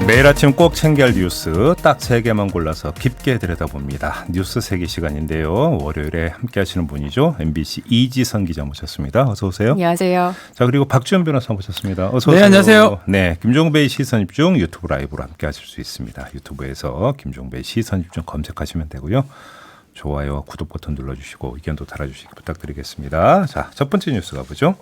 매일 아침 꼭 챙겨야 할 뉴스 딱 3개만 골라서 깊게 들여다봅니다. 뉴스 세계 시간인데요. 월요일에 함께 하시는 분이죠. MBC 이지선 기자 모셨습니다. 어서 오세요. 안녕하세요. 자, 그리고 박지원 변호사 모셨습니다. 어서 오세요. 네, 안녕하세요. 네, 김종배의 시선집중 유튜브 라이브로 함께 하실 수 있습니다. 유튜브에서 김종배의 시선집중 검색하시면 되고요. 좋아요와 구독 버튼 눌러주시고 의견도 달아주시기 부탁드리겠습니다. 자, 첫 번째 뉴스 가보죠.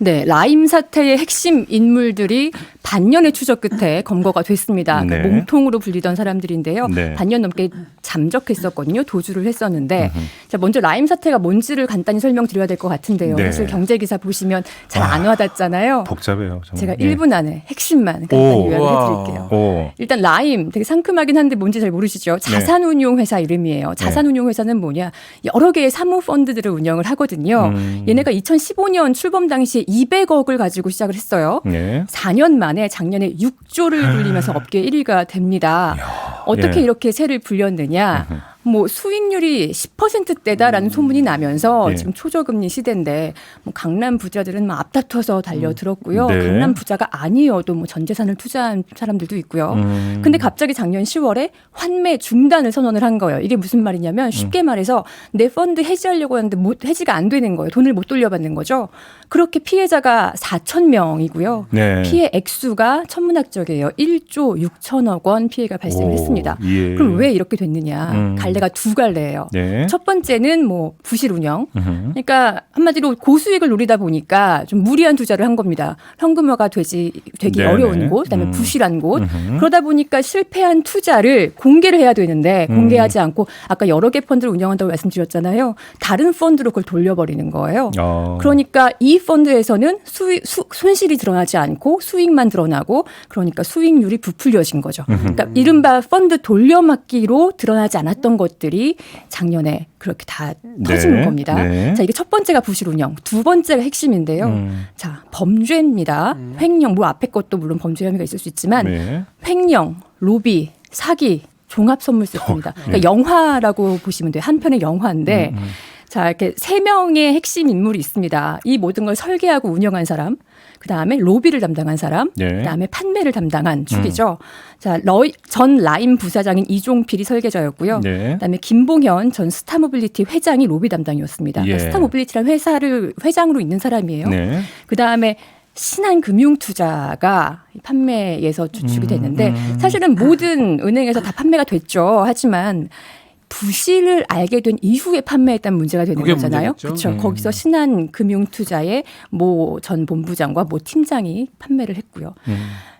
네, 라임 사태의 핵심 인물들이 반년의 추적 끝에 검거가 됐습니다. 네. 그러니까 몸통으로 불리던 사람들인데요. 네. 반년 넘게 잠적했었거든요. 도주를 했었는데 자, 먼저 라임 사태가 뭔지를 간단히 설명드려야 될 것 같은데요. 네. 사실 경제기사 보시면 잘 안 와닿잖아요. 복잡해요. 정말. 제가 예. 1분 안에 핵심만 간단히 오. 요약을 와. 해드릴게요. 오. 일단 라임 되게 상큼하긴 한데 뭔지 잘 모르시죠? 자산운용회사 이름이에요. 자산운용회사는 뭐냐? 여러 개의 사모펀드들을 운영을 하거든요. 얘네가 2015년 출범 당시에 200억을 가지고 시작을 했어요. 네. 4년 만에 작년에 6조를 불리면서 업계 1위가 됩니다. 어떻게 예. 이렇게 세를 불렸느냐? 뭐 수익률이 10%대다라는 소문이 나면서 예. 지금 초저금리 시대인데 뭐 강남 부자들은 막 앞다퉈서 달려들었고요. 네. 강남 부자가 아니어도 뭐 전 재산을 투자한 사람들도 있고요. 근데 갑자기 작년 10월에 환매 중단을 선언을 한 거예요. 이게 무슨 말이냐면 쉽게 말해서 내 펀드 해지하려고 하는데 해지가 안 되는 거예요. 돈을 못 돌려받는 거죠. 그렇게 피해자가 4천 명이고요. 네. 피해 액수가 천문학적이에요. 1조 6천억 원 피해가 발생을 오, 했습니다. 예. 그럼 왜 이렇게 됐느냐? 갈래가 두 갈래예요. 네. 첫 번째는 뭐 부실 운영. 그러니까 한마디로 고수익을 노리다 보니까 좀 무리한 투자를 한 겁니다. 현금화가 되기 네네. 어려운 곳, 그다음에 부실한 곳. 그러다 보니까 실패한 투자를 공개를 해야 되는데 공개하지 않고 아까 여러 개 펀드를 운영한다고 말씀드렸잖아요. 다른 펀드로 그걸 돌려버리는 거예요. 그러니까 이 펀드에서는 손실이 드러나지 않고 수익만 드러나고 그러니까 수익률이 부풀려진 거죠. 그러니까 이른바 펀드 돌려막기로 드러나지 않았던 것들이 작년에 그렇게 다 터지는 겁니다. 네. 자, 이게 첫 번째가 부실 운영, 두 번째가 핵심인데요. 자, 범죄입니다. 횡령, 뭐 앞에 것도 물론 범죄 혐의가 있을 수 있지만 네. 횡령, 로비, 사기, 종합 선물 세트입니다. 그러니까 영화라고 보시면 돼요. 한 편의 영화인데 자, 이렇게 3명의 핵심 인물이 있습니다. 이 모든 걸 설계하고 운영한 사람, 그 다음에 로비를 담당한 사람, 네. 그 다음에 판매를 담당한 축이죠. 자, 전 라임 부사장인 이종필이 설계자였고요. 네. 그 다음에 김봉현 전 스타모빌리티 회장이 로비 담당이었습니다. 예. 그러니까 스타모빌리티라는 회사를 회장으로 있는 사람이에요. 네. 그 다음에 신한금융투자가 판매에서 주축이 됐는데 사실은 모든 은행에서 다 판매가 됐죠. 하지만 부실을 알게 된 이후에 판매했다는 문제가 되는 그게 거잖아요. 문제겠죠. 그렇죠. 거기서 신한금융투자의 모 전 본부장과 모 팀장이 판매를 했고요.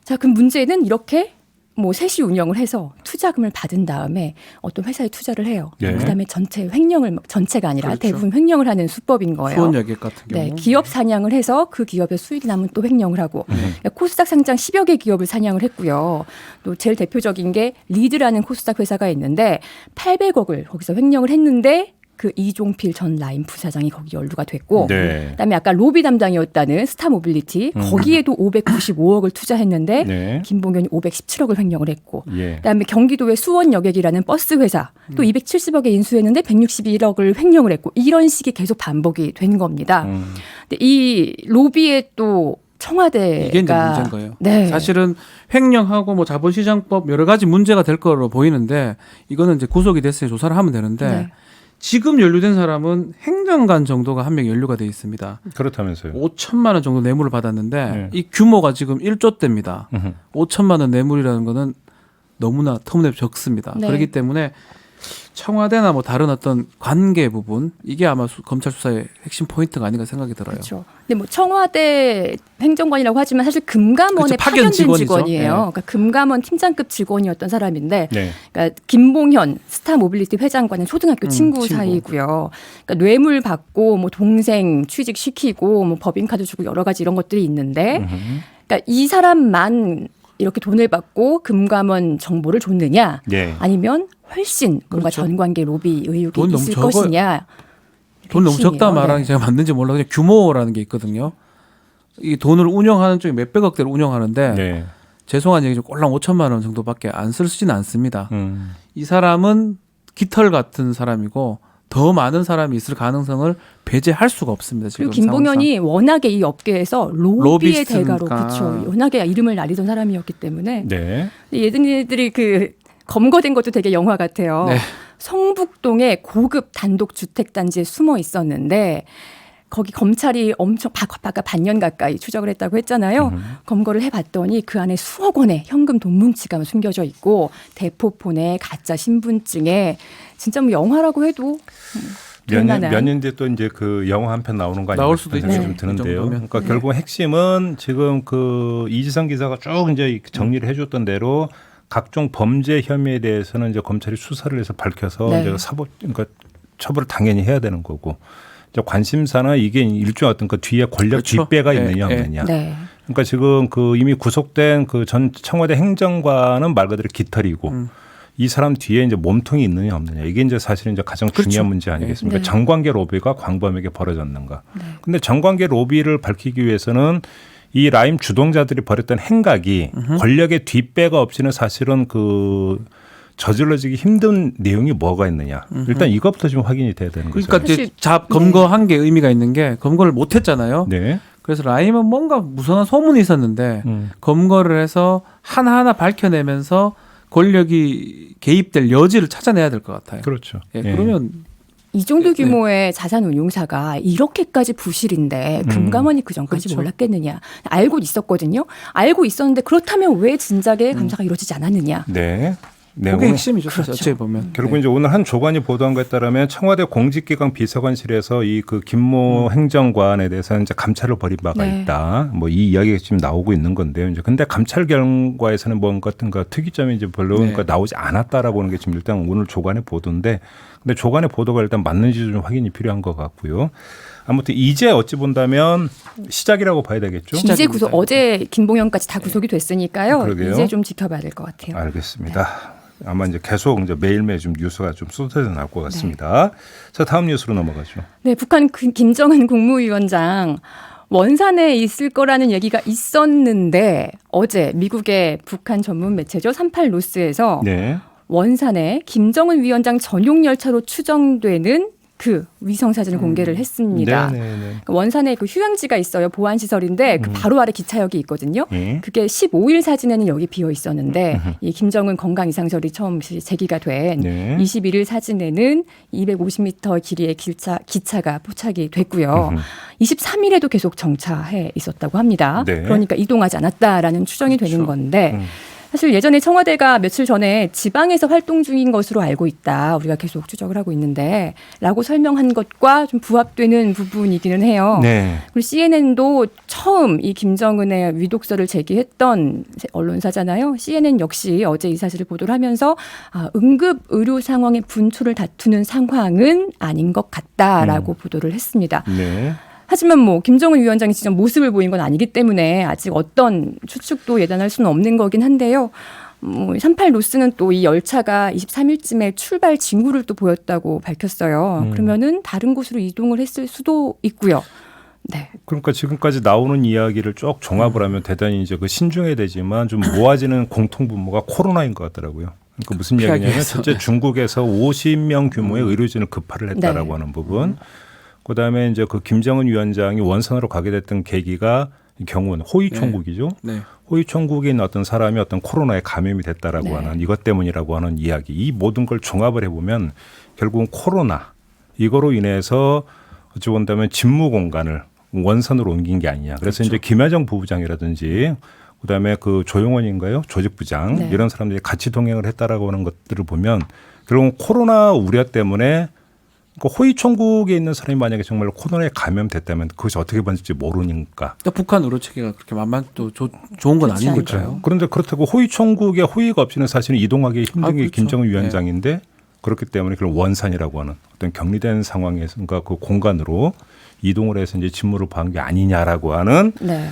자, 그럼 문제는 이렇게 뭐 셋이 운영을 해서 투자금을 받은 다음에 어떤 회사에 투자를 해요. 네. 그다음에 전체가 아니라 그렇죠. 대부분 횡령을 하는 수법인 거예요. 수원 여객 같은 경우. 네, 기업 사냥을 해서 그 기업의 수익이 나면 또 횡령을 하고 그러니까 코스닥 상장 10여 개 기업을 사냥을 했고요. 또 제일 대표적인 게 리드라는 코스닥 회사가 있는데 800억을 거기서 횡령을 했는데 그 이종필 전 라임 부사장이 거기 연루가 됐고 네. 그다음에 아까 로비 담당이었다는 스타모빌리티 거기에도 595억을 투자했는데 네. 김봉현이 517억을 횡령을 했고 예. 그다음에 경기도의 수원여객이라는 버스 회사 또 270억에 인수했는데 161억을 횡령을 했고 이런 식이 계속 반복이 된 겁니다. 근데 이 로비에 또 청와대가 이게 이제 문제인 거예요. 네. 사실은 횡령하고 뭐 자본시장법 여러 가지 문제가 될 거로 보이는데 이거는 이제 구속이 됐으니 조사를 하면 되는데 네. 지금 연루된 사람은 행정관 정도가 한 명 연루가 돼 있습니다. 그렇다면서요. 5천만 원 정도 뇌물을 받았는데 네. 이 규모가 지금 1조대입니다. 5천만 원 뇌물이라는 거는 너무나 터무니없이 적습니다. 네. 그렇기 때문에 청와대나 뭐 다른 어떤 관계 부분 이게 아마 검찰 수사의 핵심 포인트가 아닌가 생각이 들어요. 그렇죠. 근데 뭐 청와대 행정관이라고 하지만 사실 금감원에 그렇죠. 파견 파견된 직원이죠. 직원이에요. 네. 그러니까 금감원 팀장급 직원이었던 사람인데, 네. 그러니까 김봉현 스타모빌리티 회장과는 초등학교 친구 사이고요. 그러니까 뇌물 받고 뭐 동생 취직시키고 뭐 법인카드 주고 여러 가지 이런 것들이 있는데, 그러니까 이 사람만 이렇게 돈을 받고 금감원 정보를 줬느냐, 예. 아니면 훨씬 뭔가 그렇죠. 전관계 로비 의혹이 돈 너무 있을 적어요. 것이냐. 돈 너무 적다 핵심이에요. 말하는 게 제가 맞는지 몰라 그냥 규모라는 게 있거든요. 이 돈을 운영하는 쪽에 몇백억대를 운영하는데 네. 죄송한 얘기죠. 꼴랑 5천만 원 정도밖에 안 쓰지는 않습니다. 음. 이 사람은 깃털 같은 사람이고 더 많은 사람이 있을 가능성을 배제할 수가 없습니다. 지금 그리고 김봉현이 워낙에 이 업계에서 로비의 로비스트니까. 대가로 그렇죠. 워낙에 이름을 날리던 사람이었기 때문에 네. 얘들이 그 검거된 것도 되게 영화 같아요. 네. 성북동의 고급 단독 주택 단지에 숨어 있었는데 거기 검찰이 엄청 아까 반년 가까이 추적을 했다고 했잖아요. 검거를 해봤더니 그 안에 수억 원의 현금 돈 뭉치가 숨겨져 있고 대포폰에 가짜 신분증에 진짜 뭐 영화라고 해도 몇 년 뒤에 또 이제 그 영화 한 편 나오는 거 아닌가 나올 수도 싶은 생각이 있죠. 좀 드는데요. 이 그러니까 결국 핵심은 지금 그 이지성 기자가 쭉 이제 정리를 해줬던 대로 각종 범죄 혐의에 대해서는 이제 검찰이 수사를 해서 밝혀서 네. 이제 그러니까 처벌을 당연히 해야 되는 거고 이제 관심사는 이게 일종의 어떤 그 뒤에 권력 그렇죠. 뒷배가 네, 있느냐 네. 없느냐. 네. 그러니까 지금 그 이미 구속된 그 전 청와대 행정관은 말 그대로 깃털이고 이 사람 뒤에 이제 몸통이 있느냐 없느냐 이게 이제 사실은 이제 가장 그렇죠. 중요한 문제 아니겠습니까? 네. 정관계 로비가 광범위하게 벌어졌는가. 네. 근데 정관계 로비를 밝히기 위해서는 이 라임 주동자들이 벌였던 행각이 권력의 뒷배가 없이는 사실은 그 저질러지기 힘든 내용이 뭐가 있느냐. 일단 이것부터 좀 확인이 돼야 되는 거죠. 그러니까 이제 검거한 게 의미가 있는 게 검거를 못 했잖아요. 네. 그래서 라임은 뭔가 무성한 소문이 있었는데 검거를 해서 하나하나 밝혀내면서 권력이 개입될 여지를 찾아내야 될 것 같아요. 그렇죠. 예, 예. 그러면 이 정도 규모의 자산운용사가 이렇게까지 부실인데 금감원이 그 전까지 그렇죠. 몰랐겠느냐. 알고 있었거든요. 알고 있었는데 그렇다면 왜 진작에 감사가 이루어지지 않았느냐. 네. 네. 그게 오늘 핵심이죠. 사실 그렇죠. 어찌 보면. 결국 네. 이제 오늘 한 조간이 보도한 것에 따르면 청와대 공직기강 비서관실에서 이 그 김모 행정관에 대해서 이제 감찰을 벌인 바가 네. 있다. 뭐 이 이야기가 지금 나오고 있는 건데요. 이제 근데 감찰 결과에서는 뭔가 어떤가 특이점이 이제 별로 네. 그러니까 나오지 않았다라고 하는 게 지금 일단 오늘 조간의 보도인데, 근데 조간의 보도가 일단 맞는지 좀 확인이 필요한 것 같고요. 아무튼 이제 어찌 본다면 시작이라고 봐야 되겠죠. 이제 시작입니다. 구속 어제 김봉현까지 다 구속이 됐으니까요. 그러게요. 이제 좀 지켜봐야 될 것 같아요. 알겠습니다. 아마 이제 계속 이제 매일매일 좀 뉴스가 좀 쏟아져 나올 것 같습니다. 자, 다음 뉴스로 넘어가죠. 네, 북한 김정은 국무위원장 원산에 있을 거라는 얘기가 있었는데 어제 미국의 북한 전문 매체죠 38노스에서 네. 원산에 김정은 위원장 전용 열차로 추정되는 그 위성 사진을 공개를 했습니다. 네, 네, 네. 원산에 그 휴양지가 있어요. 보안 시설인데 그 바로 아래 기차역이 있거든요. 예. 그게 15일 사진에는 여기 비어 있었는데 이 김정은 건강 이상설이 처음 제기가 된 네. 21일 사진에는 250m 길이의 기차가 포착이 됐고요. 23일에도 계속 정차해 있었다고 합니다. 네. 그러니까 이동하지 않았다라는 추정이 그렇죠. 되는 건데 사실 예전에 청와대가 며칠 전에 지방에서 활동 중인 것으로 알고 있다. 우리가 계속 추적을 하고 있는데 라고 설명한 것과 좀 부합되는 부분이기는 해요. 네. 그리고 CNN도 처음 이 김정은의 위독설을 제기했던 언론사잖아요. CNN 역시 어제 이 사실을 보도를 하면서 응급 의료 상황의 분초를 다투는 상황은 아닌 것 같다라고 보도를 했습니다. 네. 하지만 뭐 김정은 위원장이 직접 모습을 보인 건 아니기 때문에 아직 어떤 추측도 예단할 수는 없는 거긴 한데요. 38노스는 또 이 열차가 23일쯤에 출발 징후를 또 보였다고 밝혔어요. 그러면은 다른 곳으로 이동을 했을 수도 있고요. 네. 그러니까 지금까지 나오는 이야기를 쭉 종합을 하면 대단히 이제 그 신중해야 되지만 좀 모아지는 공통 분모가 코로나인 것 같더라고요. 그러니까 무슨 피하기 이야기냐면 위해서. 첫째 중국에서 50명 규모의 의료진을 급파를 했다라고 네. 하는 부분. 그다음에 이제 그 김정은 위원장이 원산으로 가게 됐던 계기가 이 경우는 호위총국이죠. 네. 호위총국에 있는 어떤 사람이 어떤 코로나에 감염이 됐다라고 네. 하는 이것 때문이라고 하는 이야기. 이 모든 걸 종합을 해보면 결국은 코로나 이거로 인해서 어찌 본다면 직무 공간을 원산으로 옮긴 게 아니냐. 그래서 그렇죠. 이제 김여정 부부장이라든지 그다음에 그 조용원인가요? 조직부장 네. 이런 사람들이 같이 동행을 했다라고 하는 것들을 보면 결국은 코로나 우려 때문에 그 호위총국에 있는 사람이 만약에 정말 코로나에 감염됐다면 그것이 어떻게 번질지 모르니까. 그러니까 북한 의료 체계가 그렇게 만만 또 좋은 건 그렇지 아니니까요. 그런데 그렇다고 호위총국에 호위가 없이는 사실은 이동하기 힘든 게 그렇죠. 김정은 위원장인데 그렇기 때문에 그런 원산이라고 하는 어떤 격리된 상황에서 그러니까 그 공간으로 이동을 해서 이제 직무를 보한 게 아니냐라고 하는 네.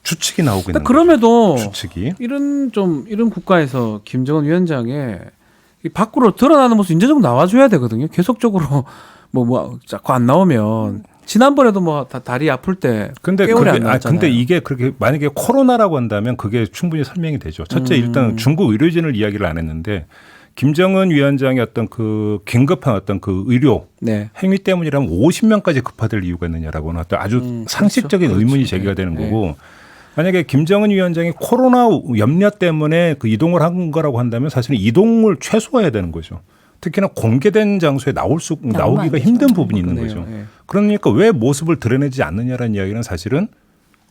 추측이 나오고 있는 그럼에도 거죠. 추측이. 이런 국가에서 김정은 위원장의 이 밖으로 드러나는 모습 인제적으로 나와줘야 되거든요. 계속적으로 뭐 자꾸 안 나오면 지난번에도 뭐 다리 아플 때 근데 꽤 오래 안 그게 나왔잖아요. 근데 이게 그렇게 만약에 코로나라고 한다면 그게 충분히 설명이 되죠. 첫째 일단 중국 의료진을 이야기를 안 했는데 김정은 위원장의 어떤 그 긴급한 어떤 그 의료 네. 행위 때문이라면 50명까지 급파될 이유가 있느냐라고는 어떤 아주 상식적인 그렇죠. 의문이 그렇죠. 제기가 되는 네. 거고 만약에 김정은 위원장이 코로나 염려 때문에 그 이동을 한 거라고 한다면 사실은 이동을 최소화해야 되는 거죠. 특히나 공개된 장소에 나오기가 힘든 부분이 있는 그러네요. 거죠. 예. 그러니까 왜 모습을 드러내지 않느냐라는 이야기는 사실은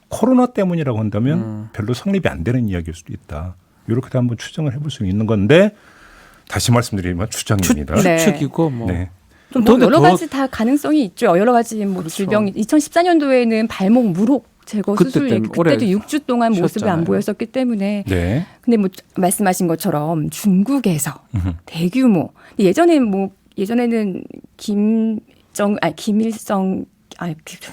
코로나 때문이라고 한다면 별로 성립이 안 되는 이야기일 수도 있다. 이렇게도 한번 추정을 해볼 수 있는 건데 다시 말씀드리면 추정입니다. 네. 추측이고 뭐. 네. 뭐 더- 여러 더- 가지 다 가능성이 있죠. 여러 가지 뭐 그렇죠. 질병. 2014년도에는 발목 무혹 제거 그때 수술 때문에 그때도 오래 6주 동안 모습이 쉬었잖아요. 안 보였었기 때문에. 네. 근데 뭐 말씀하신 것처럼 중국에서 대규모 예전에는 김일성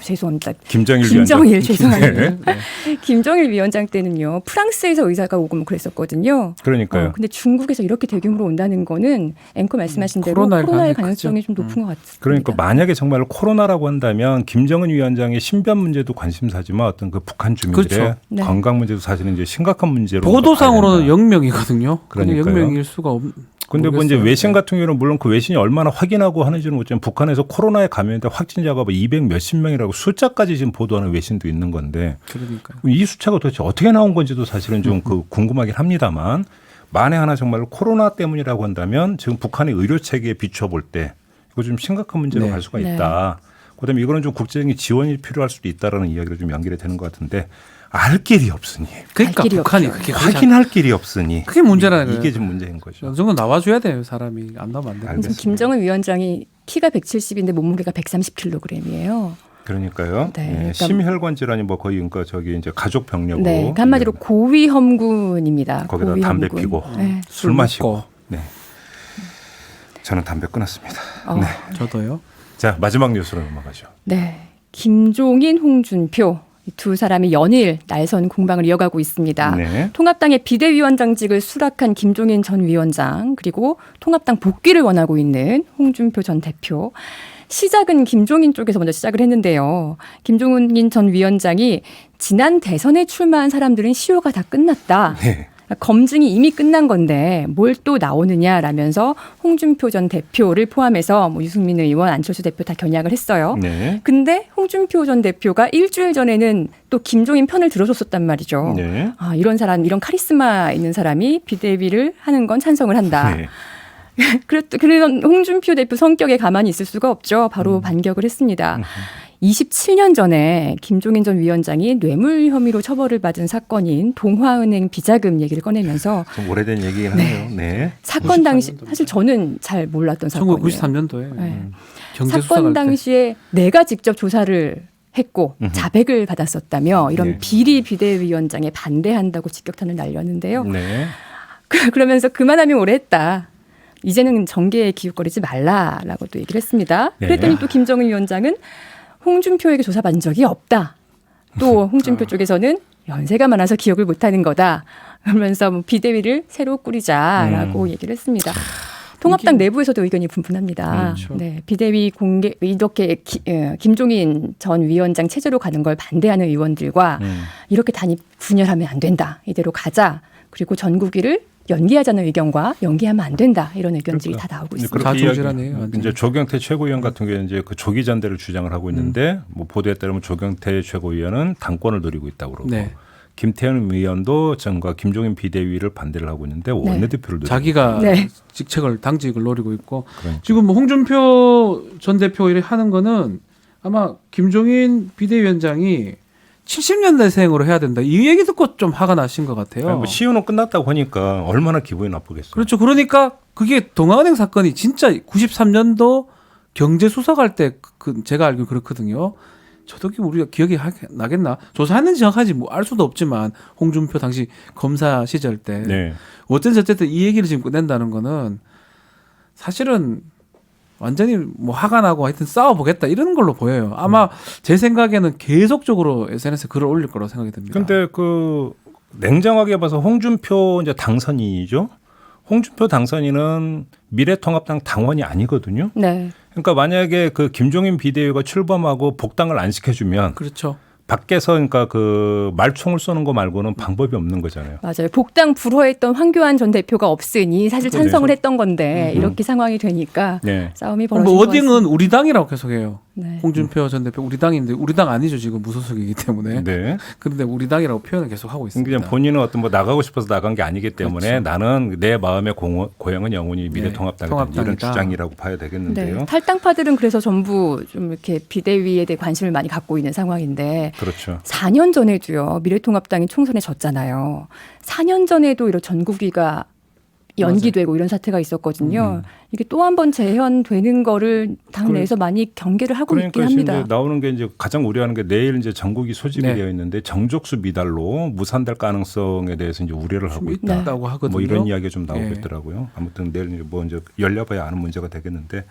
죄송합니다. 김정일 김정일 위원장. 죄송합니다. 네. 김정일 위원장 때는요. 프랑스에서 의사가 오고 뭐 그랬었거든요. 그러니까요. 근데 중국에서 이렇게 대규모로 온다는 거는 앵커 말씀하신 대로 코로나일 코로나의 가능성이 가능성이 좀 높은 것 같습니다. 그러니까 만약에 정말 코로나라고 한다면 김정은 위원장의 신변 문제도 관심사지만 어떤 그 북한 주민들의 그렇죠. 네. 건강 문제도 사실은 이제 심각한 문제로 보도상으로는 봐야 된다. 0명이거든요. 그러니까요. 0명일 수가 없. 근데 뭐 이제 모르겠어요. 외신 같은 경우는 물론 그 외신이 얼마나 확인하고 하는지는 모르지만 북한에서 코로나에 감염된 확진자가 뭐 200 몇십 명이라고 숫자까지 지금 보도하는 외신도 있는 건데 그러니까요. 이 숫자가 도대체 어떻게 나온 건지도 사실은 좀 그 궁금하긴 합니다만 만에 하나 정말 코로나 때문이라고 한다면 지금 북한의 의료 체계에 비춰볼 때 이거 좀 심각한 문제로 네. 갈 수가 네. 있다. 그다음에 이거는 좀 국제적인 지원이 필요할 수도 있다라는 이야기를 좀 연결이 되는 것 같은데 알 길이 없으니 그러니까 길이 북한이 없죠. 그렇게 확인할 길이 없으니 그게 문제라는 이게 거예요. 좀 문제인 거죠. 어느 정도 나와줘야 돼요. 사람이 안 나오면 안 돼요. 알겠습니다. 지금 김정은 위원장이 키가 170인데 몸무게가 130kg이에요. 그러니까요. 네, 예, 그러니까- 심혈관 질환이 뭐 거의 그러니까 저기 이제 가족 병력으로 네, 그러니까 한마디로 고위험군입니다. 거기다 담배 고위험군. 피고 네. 술 마시고. 먹고. 네. 저는 담배 끊었습니다. 어, 저도요. 자 마지막 뉴스로 넘어가죠. 네. 김종인, 홍준표 이 두 사람이 연일 날선 공방을 이어가고 있습니다. 네. 통합당의 비대위원장직을 수락한 김종인 전 위원장 그리고 통합당 복귀를 원하고 있는 홍준표 전 대표. 시작은 김종인 쪽에서 먼저 시작을 했는데요. 김종인 전 위원장이 지난 대선에 출마한 사람들은 시효가 다 끝났다. 네. 검증이 이미 끝난 건데 뭘 또 나오느냐라면서 홍준표 전 대표를 포함해서 뭐 유승민 의원, 안철수 대표 다 겨냥을 했어요. 네. 근데 홍준표 전 대표가 일주일 전에는 또 김종인 편을 들어줬었단 말이죠. 네. 아, 이런 사람, 이런 카리스마 있는 사람이 비대위를 하는 건 찬성을 한다. 네. 그런 홍준표 대표 성격에 가만히 있을 수가 없죠. 바로 반격을 했습니다. 27년 전에 김종인 전 위원장이 뇌물 혐의로 처벌을 받은 사건인 동화은행 비자금 얘기를 꺼내면서 좀 오래된 얘기긴 하네요. 네. 사건 당시 93년도입니다. 사실 저는 잘 몰랐던 사건이에요. 1993년도에 네. 경제 수사할 사건 때. 당시에 내가 직접 조사를 했고 자백을 받았었다며 이런 네. 비리 비대위원장에 반대한다고 직격탄을 날렸는데요. 네. 그러면서 그만하면 오래 했다. 이제는 정계에 기웃거리지 말라라고 또 얘기를 했습니다. 네. 그랬더니 또 김정은 위원장은 홍준표에게 조사받은 적이 없다. 또 홍준표 쪽에서는 연세가 많아서 기억을 못하는 거다. 그러면서 뭐 비대위를 새로 꾸리자라고 얘기를 했습니다. 통합당 내부에서도 의견이 분분합니다. 그렇죠. 네, 비대위 공개 이렇게 김종인 전 위원장 체제로 가는 걸 반대하는 의원들과 이렇게 단입 분열하면 안 된다. 이대로 가자. 그리고 전국위를 연기하자는 의견과 연기하면 안 된다. 이런 의견들이 그러니까. 다 나오고 이제 있습니다. 그렇게 자중질환이에요, 완전히. 이제 조경태 최고위원 같은 경우에 이제 그 조기 잔대를 주장을 하고 있는데 뭐 보도에 따르면 조경태 최고위원은 당권을 노리고 있다고 그러고 네. 김태현 의원도 전과 김종인 비대위를 반대를 하고 있는데 원내대표를 노리고 자기가 네. 당직을 노리고 있고 그러니까. 지금 뭐 홍준표 전 대표 이렇게 하는 거는 아마 김종인 비대위원장이 70년대생으로 해야 된다. 이 얘기 듣고 좀 화가 나신 것 같아요. 아니, 뭐 시효는 끝났다고 하니까 얼마나 기분이 나쁘겠어요. 그렇죠. 그러니까 그게 동아은행 사건이 진짜 93년도 경제 수사할 때 제가 알기로 그렇거든요. 저도 우리가 기억이 나겠나? 조사했는지 정확하지 뭐 알 수도 없지만 홍준표 당시 검사 시절 때 네. 어쨌든 이 얘기를 지금 꺼낸다는 거는 사실은 완전히 뭐 화가 나고 하여튼 싸워보겠다 이런 걸로 보여요. 아마 제 생각에는 계속적으로 SNS에 글을 올릴 거라고 생각이 듭니다. 근데 그 냉정하게 봐서 홍준표 이제 당선인이죠. 홍준표 당선인은 미래통합당 당원이 아니거든요. 네. 그러니까 만약에 그 김종인 비대위가 출범하고 복당을 안 시켜주면 그렇죠. 밖에서 그러니까 그 말총을 쏘는 거 말고는 방법이 없는 거잖아요. 맞아요. 복당 불허했던 황교안 전 대표가 없으니 사실 찬성을 했던 건데 이렇게 상황이 되니까 네. 싸움이 벌어진 뭐 것 같습니다. 워딩은 우리 당이라고 계속해요. 네. 홍준표 전 대표 우리 당인데 우리 당 아니죠 지금 무소속이기 때문에. 네. 그런데 우리 당이라고 표현을 계속 하고 있습니다. 그냥 본인은 어떤 뭐 나가고 싶어서 나간 게 아니기 때문에 그렇죠. 나는 내 마음의 고향은 영원히 미래통합당이다. 통합당이다. 이런 주장이라고 봐야 되겠는데요. 네, 탈당파들은 그래서 전부 좀 이렇게 비대위에 대해 관심을 많이 갖고 있는 상황인데 그렇죠. 4년 전에도요. 미래통합당이 총선에 졌잖아요. 4년 전에도 이런 전국위가 연기되고 이런 사태가 있었거든요. 이게 또 한 번 재현되는 거를 당내에서 많이 경계를 하고 그러니까 있긴 합니다. 이제 나오는 게 이제 가장 우려하는 게 내일 이제 전국이 소집이 네. 되어 있는데 정족수 미달로 무산될 가능성에 대해서 이제 우려를 하고 있다. 있다고 하거든요. 뭐 이런 이야기가 좀 나오고 예. 있더라고요. 아무튼 내일 이제 뭐 이제 열려봐야 아는 문제가 되겠는데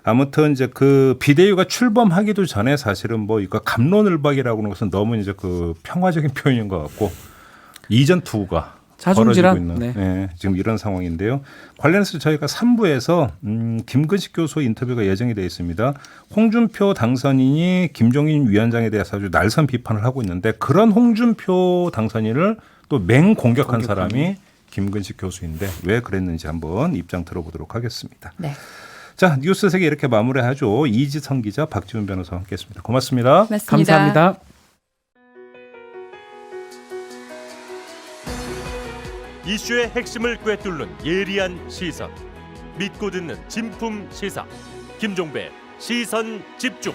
아무튼 이제 그 비대위가 출범하기도 전에 사실은 뭐 이거 갑론을박이라고 하는 것은 너무 이제 그 평화적인 표현인 것 같고 이전 투구가 자중질환. 벌어지고 있는 네. 예, 지금 이런 상황인데요. 관련해서 저희가 3부에서 김근식 교수 인터뷰가 예정이 되어 있습니다. 홍준표 당선인이 김종인 위원장에 대해서 아주 날선 비판을 하고 있는데 그런 홍준표 당선인을 또 맹공격한 사람이 김근식 교수인데 왜 그랬는지 한번 입장 들어보도록 하겠습니다. 네. 자, 뉴스 세계 이렇게 마무리하죠. 이지성 기자, 박지훈 변호사와 함께했습니다. 고맙습니다. 맞습니다. 감사합니다. 이슈의 핵심을 꿰뚫는 예리한 시선, 믿고 듣는 진품 시사 김종배 시선 집중.